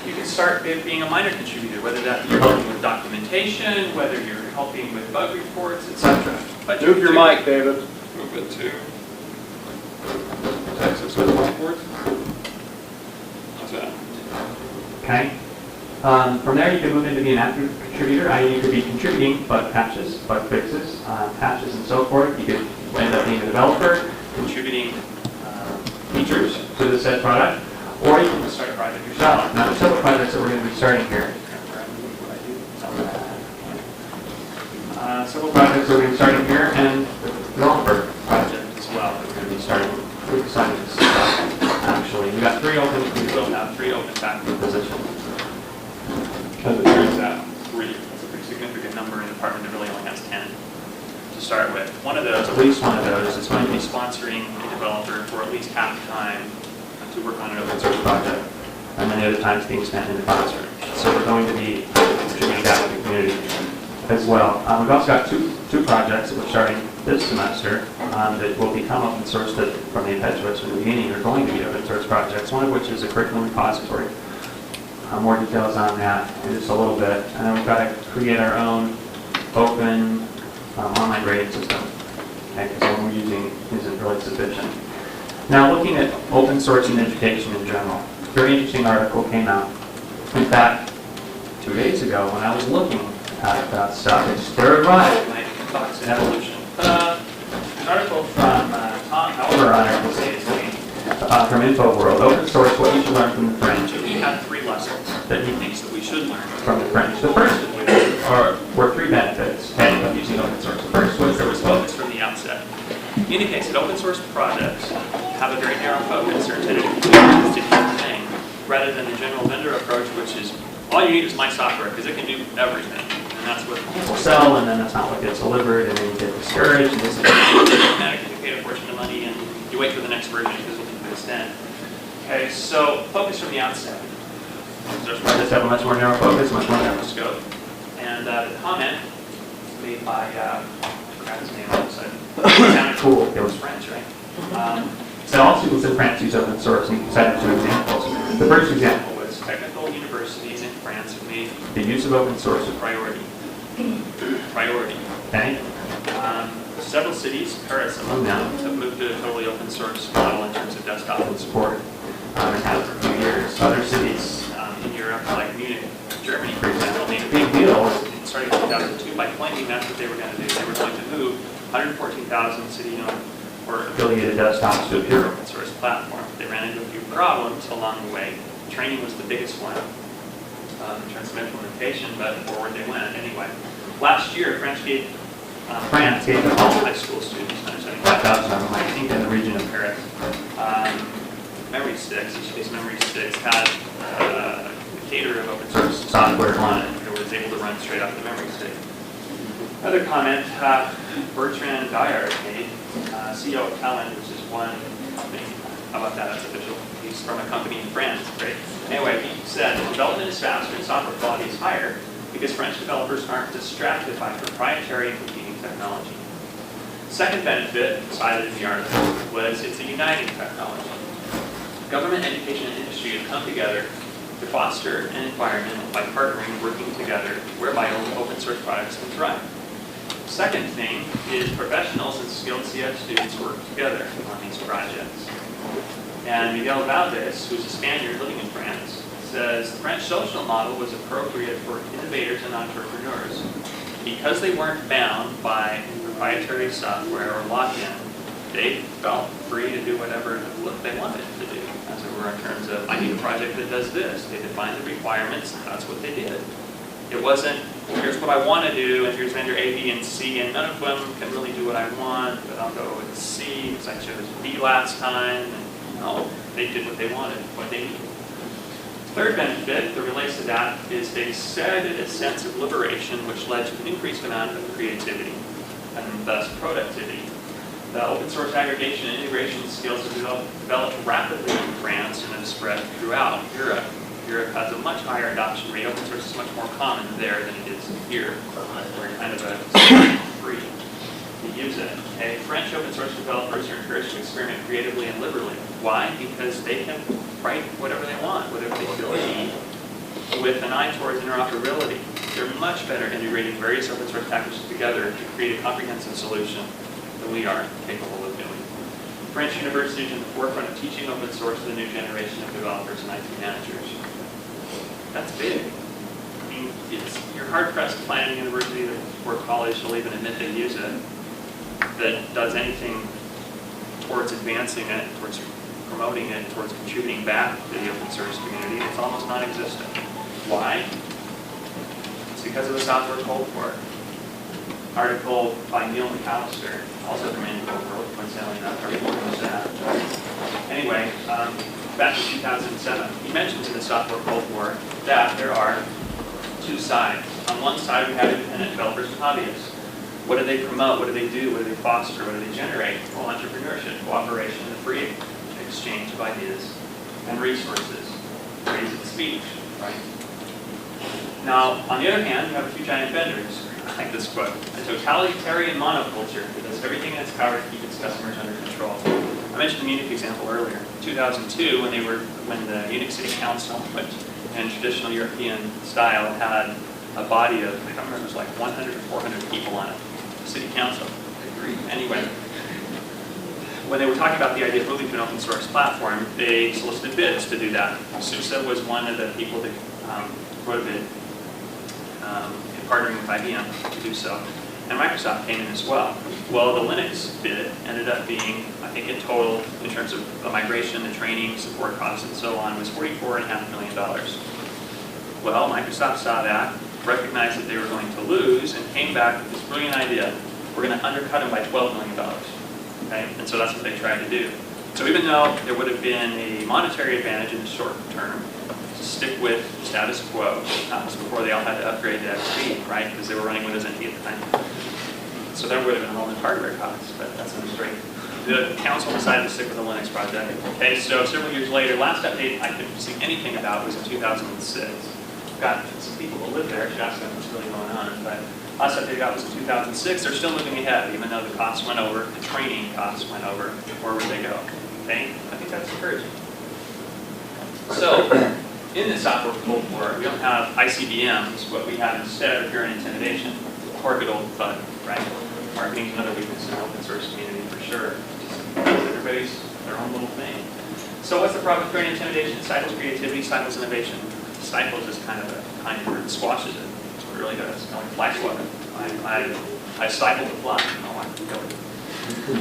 You can start being a minor contributor, whether that you're helping with documentation, whether you're helping with bug reports, etc. Move your mic, David. Move it to Texas with whiteboards. How's that? Okay. From there, you can move into being an active contributor. I.e., you could be contributing bug patches, bug fixes, patches, and so forth. You could end up being a developer, contributing features to the said product, or you can just start a project yourself. Now, there's several projects that we're going to be starting here. Several projects that we're going to be starting here, and the developer project as well that we're going to be starting. We're excited to start. Actually, we got we will have 3 open faculty positions. As it turns out, 3. That's a pretty significant number in a department that really only has 10 to start with. One of those, at least one of those, is going to be sponsoring a developer for at least half the time to work on an open source project, and then the other time is being spent in the classroom. So we're going to be contributing that to the community as well. We've also got two projects that we're starting this semester that will become open source from the impetus from the beginning. They're going to be open source projects, one of which is a curriculum repository. More details on that in just a little bit. And then we've got to create our own open online grading system, okay, because the one we're using isn't really sufficient. Now, looking at open source in education in general, a very interesting article came out. In fact, 2 days ago, when I was looking at that stuff, it just cleared right my thoughts in evolution. An article from Tom Halber on it, we'll say his name, from InfoWorld, Open Source, What You Should Learn from the French. He had 3 lessons that he thinks that we should learn from the French. The first of which were 3 benefits of using open source. The first was there was focus from the outset. It indicates that open source projects have a very narrow focus. They're intended to do a particular thing, rather than the general vendor approach, which is all you need is my software because it can do everything. And that's what people sell, and then that's not what gets delivered, and then you get discouraged, and this is automatically you pay a portion of money, and you wait for the next version because it'll be extend. Okay, so focus from the outset. Those projects have a much more narrow focus, much more narrow scope. And the comment made by, I forgot his name all of a sudden. It sounded cool. It was French, right? So all students in France use open source, and he cited 2 examples. The first example was technical universities in France have made the use of open source a priority. Okay? Several cities, Paris among them, have moved to a totally open source model in terms of desktop and support. And have for a few years. Other cities in Europe, like Munich, Germany, for example, made a big deal starting in 2002 by claiming that's what they were going to do. They were going to move 114,000 city-owned or affiliated desktops to a pure open source platform. They ran into a few problems along the way. Training was the biggest one in terms of implementation, but forward they went anyway. Last year, France gave all high school students, 175,000 of them, I think, in the region of Paris, memory sticks. Each of these memory sticks had a caterer of open source software on it that was able to run straight off the memory stick. Another comment Bertrand Gaillard made, CEO of Talent, which is one company. How about that? That's official. He's from a company in France. Great. Anyway, he said, development is faster and software quality is higher because French developers aren't distracted by proprietary and competing technology. Second benefit, cited in the article, was it's a uniting technology. Government, education, and industry have come together to foster an environment by partnering and working together whereby open source products can thrive. Second thing is professionals and skilled CF students work together on these projects. And Miguel Valdez, who's a Spaniard living in France, says the French social model was appropriate for innovators and entrepreneurs because they weren't bound by proprietary software or lock-in. They felt free to do whatever they wanted to do, as it were, in terms of, I need a project that does this. They defined the requirements, and that's what they did. It wasn't, here's what I want to do, and here's vendor A, B, and C, and none of them can really do what I want, but I'll go with C because I chose B last time. And no, they did what they wanted, what they needed. Third benefit that relates to that is they excited a sense of liberation, which led to an increased amount of creativity and thus productivity. The open source aggregation and integration skills have developed rapidly in France and have spread throughout Europe. Europe has a much higher adoption rate. Open source is much more common there than it is here. We're kind of free to use it. Okay? French open source developers are encouraged to experiment creatively and liberally. Why? Because they can write whatever they want, whatever they feel they need, with an eye towards interoperability. They're much better integrating various open source packages together to create a comprehensive solution than we are capable of doing. French universities are in the forefront of teaching open source to the new generation of developers and IT managers. That's big. I mean, you're hard-pressed to find a university or college will even admit they use it that does anything towards advancing it, towards promoting it, towards contributing back to the open source community. It's almost non-existent. Why? It's because of the software Cold War. Article by Neil McAllister, also from Intel, coincidentally enough, everyone knows that. Anyway, back in 2007, he mentions in the software Cold War that there are two sides. On one side, we have independent developers and hobbyists. What do they promote? What do they do? What do they foster? What do they generate? Well, entrepreneurship, cooperation, and the free exchange of ideas and resources, freedom of speech, right? Now, on the other hand, you have a few giant vendors. I like this quote: a totalitarian monoculture that does everything in its power to keep its customers under control. I mentioned the Munich example earlier. In 2002, when the Munich City Council, which in traditional European style had a body of, I don't remember, it was like 100 or 400 people on it. City Council agreed. Anyway, when they were talking about the idea of moving to an open source platform, they solicited bids to do that. SUSE was one of the people that wrote a bid in partnering with IBM to do so. And Microsoft came in as well. Well, the Linux bid ended up being, I think in total, in terms of the migration, the training, support costs, and so on, was $44.5 million. Well, Microsoft saw that, recognized that they were going to lose, and came back with this brilliant idea: we're going to undercut them by $12 million. Okay? And so that's what they tried to do. So even though there would have been a monetary advantage in the short term to stick with status quo, that was before they all had to upgrade to XP, right? Because they were running Windows NT at the time. So there would have been a whole new hardware costs, but that's another story. The council decided to stick with the Linux project. Okay, so several years later, last update I couldn't see anything about was in 2006. Got some people who live there, should ask them what's really going on, but last update I got was in 2006. They're still moving ahead, even though the costs went over, the training costs went over. Where would they go? Okay, I think that's encouraging. So, in the software Cold War, we don't have ICBMs. What we have instead of pure intimidation, corporate old FUD, right? Marketing is another weakness in the open source community for sure. Everybody's their own little thing. So what's the problem with pure intimidation? It stifles creativity, stifles innovation. Stifles is kind of a kind word that squashes it. That's what it really does. It's like fly swatter. I stifled the fly. Oh, I can kill it.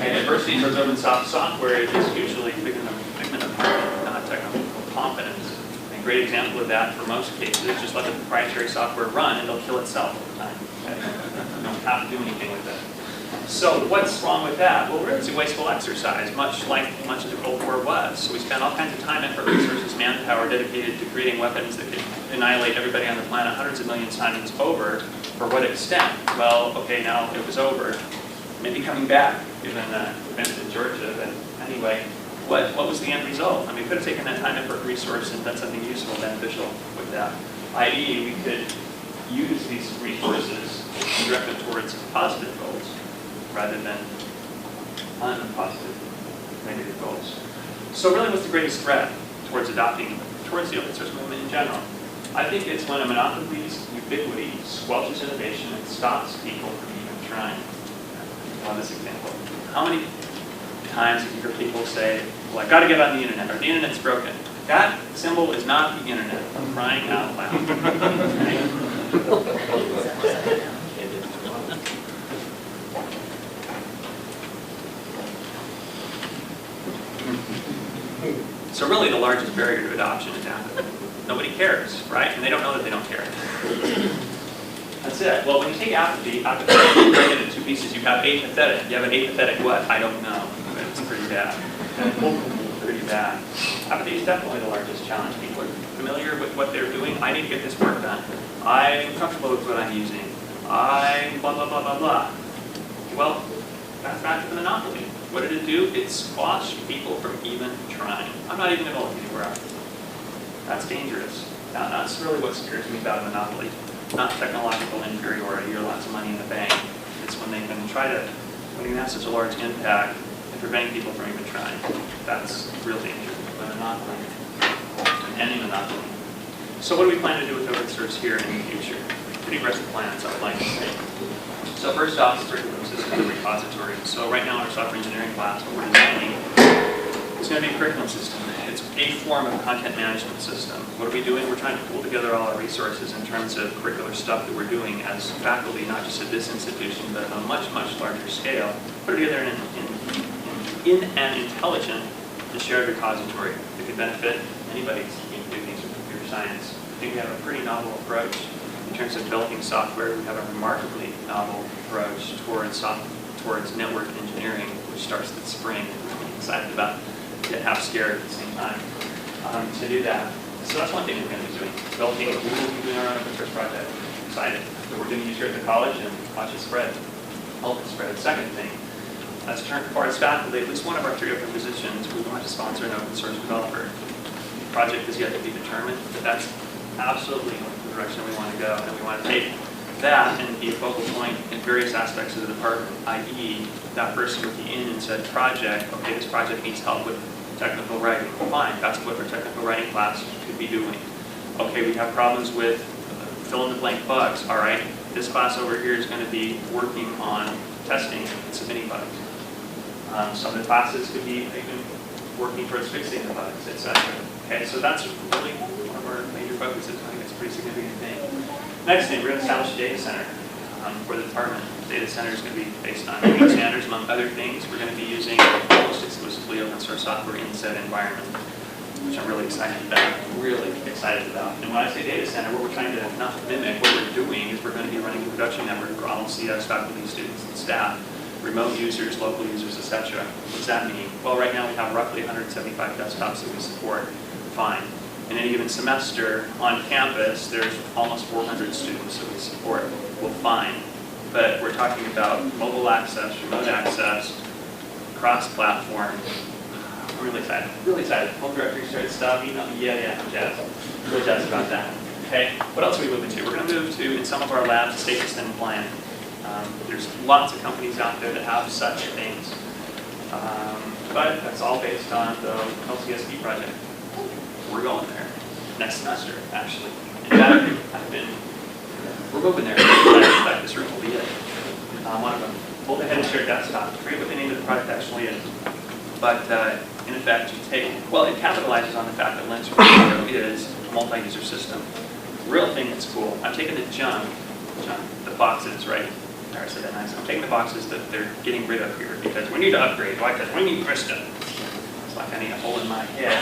And adversity towards open software is usually figment of not technical competence. A great example of that for most cases is just let the proprietary software run and it'll kill itself over time. Okay? You don't have to do anything with it. So what's wrong with that? Well, it's a wasteful exercise, much like much of the Cold War was. So we spent all kinds of time, effort, resources, manpower dedicated to creating weapons that could annihilate everybody on the planet hundreds of millions of times over. For what extent? Well, okay, now it was over. Maybe coming back, given the events in Georgia. But anyway, what was the end result? I mean, we could have taken that time, effort, resource, and done something useful, beneficial with that. i.e., we could use these resources and direct them towards positive goals rather than unpositive, negative goals. So really, what's the greatest threat towards adopting, towards the open source movement in general? I think it's when a monopoly's ubiquity squelches innovation and stops people from even trying. On this example, how many times have you heard people say, well, I've got to get on the internet, or the internet's broken? That symbol is not the internet. I'm crying out loud. So really the largest barrier to adoption is apathy. Nobody cares, right? And they don't know that they don't care. That's it. Well, when you take apathy, you break it into two pieces. You have apathetic. You have an apathetic what? I don't know. It's pretty bad. Pretty bad. Apathy is definitely the largest challenge. People are familiar with what they're doing. I need to get this work done. I'm comfortable with what I'm using. I'm blah, blah, blah, blah, blah. Well, that's back to the monopoly. What did it do? It squashed people from even trying. I'm not even going to look anywhere else. That's dangerous. Now, that's really what scares me about a monopoly. Not technological inferiority or lots of money in the bank. It's when they can try to, when you have such a large impact and preventing people from even trying. That's real danger. A monopoly. Any monopoly. So what do we plan to do with open source here in the future? Pretty aggressive plans, I would like to say. So first off, the curriculum system, the repository. So right now in our software engineering class, what we're designing is going to be a curriculum system. It's a form of content management system. What are we doing? We're trying to pull together all our resources in terms of curricular stuff that we're doing as faculty, not just at this institution, but on a much, much larger scale. Put it together in an intelligent and shared repository that could benefit anybody seeking to do things with computer science. I think we have a pretty novel approach. In terms of developing software, we have a remarkably novel approach towards network engineering, which starts this spring. I'm excited about, yet half scared at the same time, to do that. So that's one thing we're going to be doing. Developing, we will be doing our own open source project. Excited that we're going to use here at the college and watch it spread, help it spread. Second thing, as far as faculty, at least one of our 3 open positions, we want to sponsor an open source developer. The project is yet to be determined, but that's absolutely the direction we want to go, and we want to take that and be a focal point in various aspects of the department, i.e. that person would be in and said, project, okay, this project needs help with technical writing. Fine, that's what our technical writing class could be doing. Okay, we have problems with fill-in-the-blank bugs. All right, this class over here is going to be working on testing and submitting bugs. Some of the classes could be even working towards fixing the bugs, etc. Okay, so that's really one of our major focuses. I think it's a pretty significant thing. Next thing, we're going to establish a data center for the department. The data center is going to be based on open standards, among other things. We're going to be using almost exclusively open source software in said environment, which I'm really excited about. And when I say data center, what we're trying to not mimic, what we're doing is we're going to be running a production network for all CS, faculty, students, and staff, remote users, local users, etc. What does that mean? Well, right now we have roughly 175 desktops that we support. Fine. In any given semester on campus, there's almost 400 students that we support. Well, fine. But we're talking about mobile access, remote access, cross-platform. I'm really excited. Really excited. Home directory started stuff, email. Yeah, I'm jazzed. Really jazzed about that. Okay. What else are we moving to? We're going to move to, in some of our labs, state system planning. There's lots of companies out there that have such things. But that's all based on the LCSP project. We're going there next semester, actually. In fact, we're moving there. In fact, this room will be it. One of them. Both ahead and shared desktop. I forget what the name of the product actually is. But in effect, you take, well, it capitalizes on the fact that Linux is a multi-user system. Real thing that's cool. I'm taking the junk, the boxes, right? I said that nice. I'm taking the boxes that they're getting rid of here because we need to upgrade. Why? Because we need Krista. It's like I need a hole in my head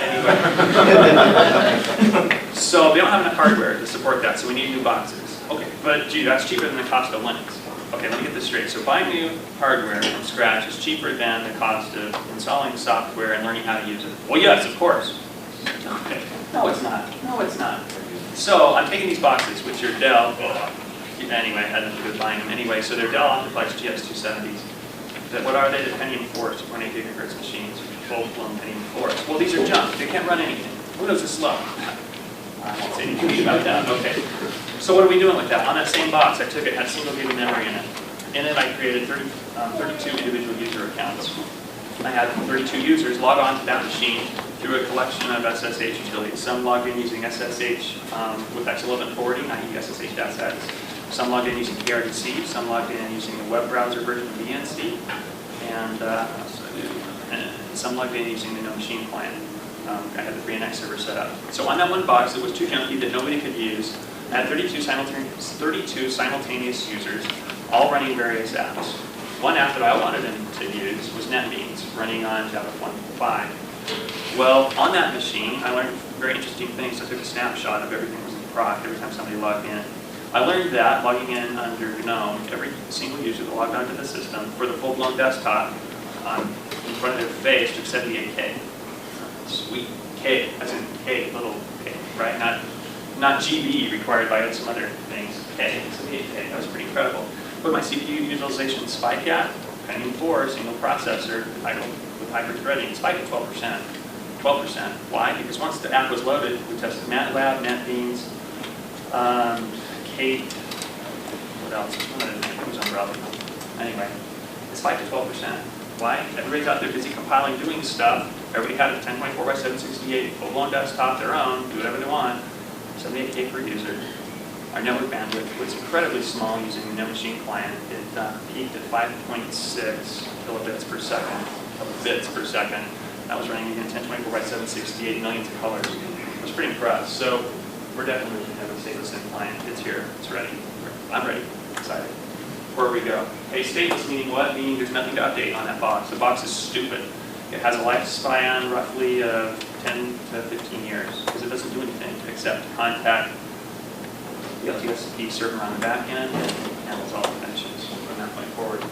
anyway. So they don't have enough hardware to support that, so we need new boxes. Okay, but gee, that's cheaper than the cost of Linux. Okay, let me get this straight. So buying new hardware from scratch is cheaper than the cost of installing software and learning how to use it. Well, yes, of course. Okay. No, it's not. No, it's not. So I'm taking these boxes, which are Dell. Anyway, I had nothing to do with buying them anyway. So they're Dell Optiplex GX270s. What are they? They're Pentium 4, 2.8 gigahertz machines. full-blown penny forest. Well, these are junk. They can't run anything. Windows are slow. I won't say anything about that. Okay. So what are we doing with that? On that same box, I took it, had single gig memory in it. In it, I created 32 individual user accounts. I had 32 users log on to that machine through a collection of SSH utilities. Some logged in using SSH with X11 forwarding, i.e. SSH-X. Some logged in using PRDC. Some logged in using the web browser version of VNC. And some logged in using the no machine client. I had the 3NX server set up. So on that one box, it was too junky that nobody could use. I had 32 simultaneous users, all running various apps. One app that I wanted them to use was NetBeans, running on Java 1.5. Well, on that machine, I learned very interesting things. I took a snapshot of everything that was in the proc every time somebody logged in. I learned that logging in under GNOME, every single user that logged onto the system for the full-blown desktop in front of their face took 78K. Sweet. K, as in K, little K, right? Not GB required by some other things. K, 78K. That was pretty incredible. Put my CPU utilization spike at, Pentium 4, single processor, with hybrid threading, spike at 12%. 12%. Why? Because once the app was loaded, we tested MATLAB, NetBeans, Kate, what else? It was Umbrella. Anyway, it spiked at 12%. Why? Everybody's out there busy compiling, doing stuff. Everybody had a 1024 by 768 full-blown desktop, their own, do whatever they want. 78K per user. Our network bandwidth was incredibly small using the no machine client. It peaked at 5.6 kilobits per second, bits per second. That was running in 1024 by 768, millions of colors. I was pretty impressed. So we're definitely going to have a stateless in client. It's here. It's ready. I'm ready. Excited. Where we go. Hey, stateless meaning what? Meaning there's nothing to update on that box. The box is stupid. It has a lifespan roughly of 10 to 15 years because it doesn't do anything except contact the UTOSC server on the back end and handles all the connections from that point forward.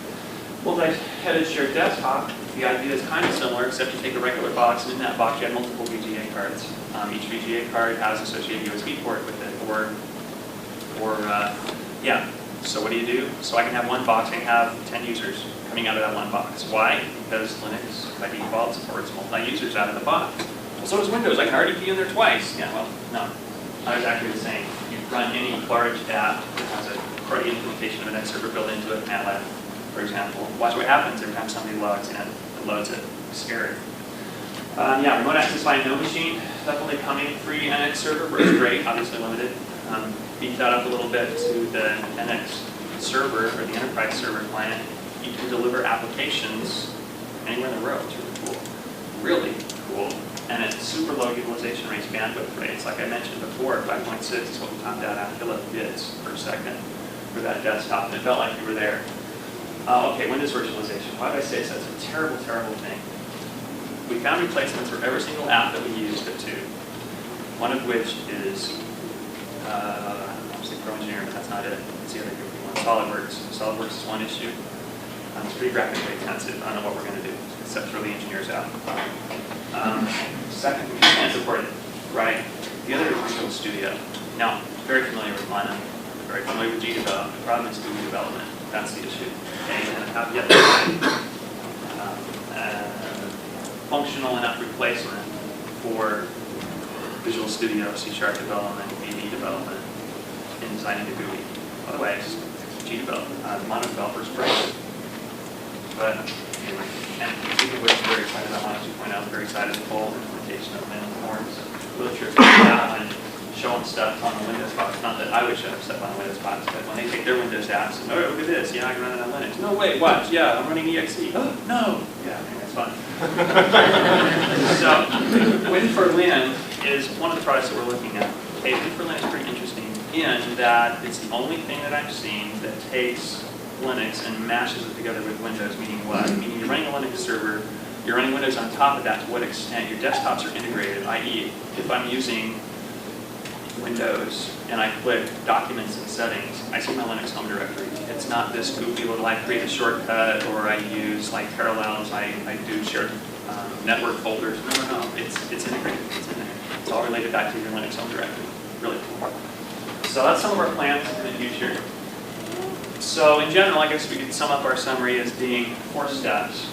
Multi-headed shared desktop, the idea is kind of similar except you take a regular box and in that box you have multiple VGA cards. Each VGA card has associated USB port with it yeah. So what do you do? So I can have one box, I can have 10 users coming out of that one box. Why? Because Linux, by default, supports multi-users out of the box. Well, so does Windows. I can RDP in there twice. Yeah, well, no. Not exactly the same. You run any large app that has a CRUD implementation of a net server built into it, MATLAB, for example. Watch what happens every time somebody logs in and loads it. Scary. Yeah, remote access by no machine, definitely coming. Free NX server works great, obviously limited. Beat that up a little bit to the NX server, or the enterprise server client. You can deliver applications anywhere in the world. It's really cool. Really cool. And it's super low utilization rates, bandwidth rates. Like I mentioned before, 5.6 is what we topped out at kilobits per second for that desktop. And it felt like you were there. Okay, Windows virtualization. Why did I say so? It's a terrible, terrible thing. We found replacements for every single app that we used it to. One of which is, I'm saying Pro Engineer, but that's not it. It's the other goofy one. SolidWorks. SolidWorks is one issue. It's pretty graphically intensive. I don't know what we're going to do, except throw the engineers out. Second, we can't support it, right? The other is Visual Studio. Now, very familiar with Lana, very familiar with G development. The problem is GUI development. That's the issue. Okay, and have yet to find functional enough replacement for Visual Studio, C# development, VB development, in designing the GUI. By the way, it's G development. Mono developers great. But anyway, and speaking of which, I'm very excited about Mono 2.0. I'm very excited with the whole implementation of Linux forms. Really sure out and show them stuff on the Windows box. Not that I would show them stuff on the Windows box, but when they take their Windows apps and, oh, look at this, yeah, I can run it on Linux. No, wait, watch, yeah, I'm running EXE. Oh, no. Yeah, I think that's fun. So, Win4Lin is one of the products that we're looking at. Okay, Win4Lin is pretty interesting in that it's the only thing that I've seen that takes Linux and mashes it together with Windows, meaning what? Meaning you're running a Linux server, you're running Windows on top of that. To what extent your desktops are integrated, i.e., if I'm using Windows and I click Documents and Settings, I see my Linux home directory. It's not this goofy little, I create a shortcut or I use like parallels, I do shared network folders. No. It's integrated. It's in there. It's all related back to your Linux home directory. Really cool. So that's some of our plans in the future. So in general, I guess we could sum up our summary as being 4 steps.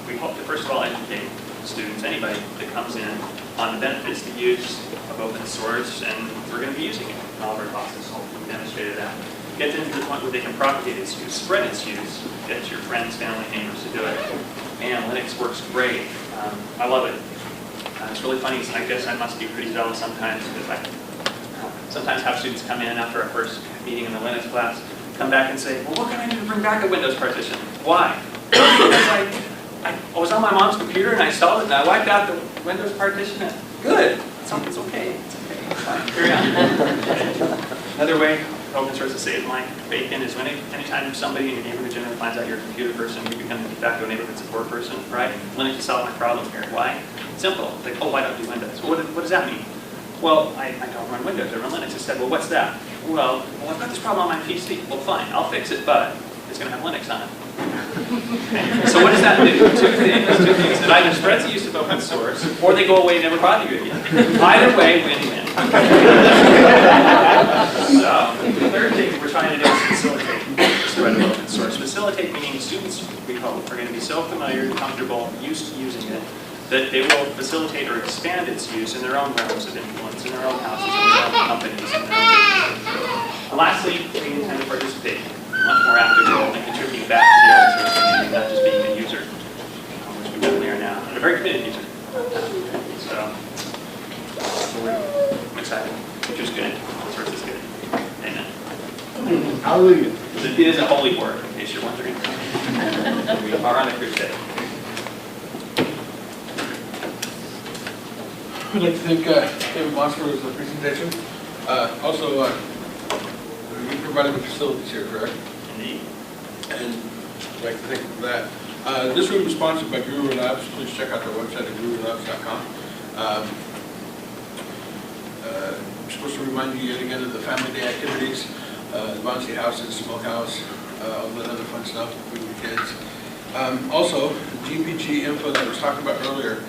We hope to first of all educate. students, anybody that comes in, on the benefits, the use of open source, and we're going to be using it in all of our classes. Hopefully we demonstrated that. Get them to the point where they can propagate its use, spread its use, get your friends, family, neighbors to do it. Man, Linux works great. I love it. It's really funny. I guess I must be pretty jealous sometimes because I sometimes have students come in after our first meeting in the Linux class, come back and say, well, what can I do to bring back a Windows partition? Why? Because I was on my mom's computer and I installed it and I wiped out the Windows partition. And good. It's okay. It's okay. It's fine. Carry on. Another way open source to save my bacon is anytime somebody in your neighborhood generally finds out you're a computer person, you become a de facto neighborhood support person, right? Linux to solve my problem here. Why? Simple. Like, oh, I don't do Windows. Well, what does that mean? Well, I don't run Windows, I run Linux. I said, well, what's that? Well, I've got this problem on my PC. Well, fine, I'll fix it, but it's going to have Linux on it. Okay. So what does that do? Two things. It either spreads the use of open source, or they go away and never bother you again. Either way, win-win. So, the third thing we're trying to do is facilitate the spread of open source. Facilitate meaning students, we hope, are going to be so familiar, comfortable, used to using it, that they will facilitate or expand its use in their own realms of influence, in their own houses, in their own companies, in their own businesses. And lastly, we intend to participate in a much more active role in contributing back to the open source community, not just being a user, which we definitely are now, and a very committed user. So, I'm excited. Future's good. Open source is good. Amen. Hallelujah. It is a holy word, in case you're wondering. We are on a crusade. I'd like to thank David Moss for his presentation. Also, you provided the facilities here, correct? Indeed. And I'd like to thank you for that. This room is sponsored by Guru Labs. Please check out their website at gurulabs.com. I'm supposed to remind you yet again of the family day activities, the bouncy houses, smokehouse, all that other fun stuff with the kids. Also, GPG info that I was talking about earlier.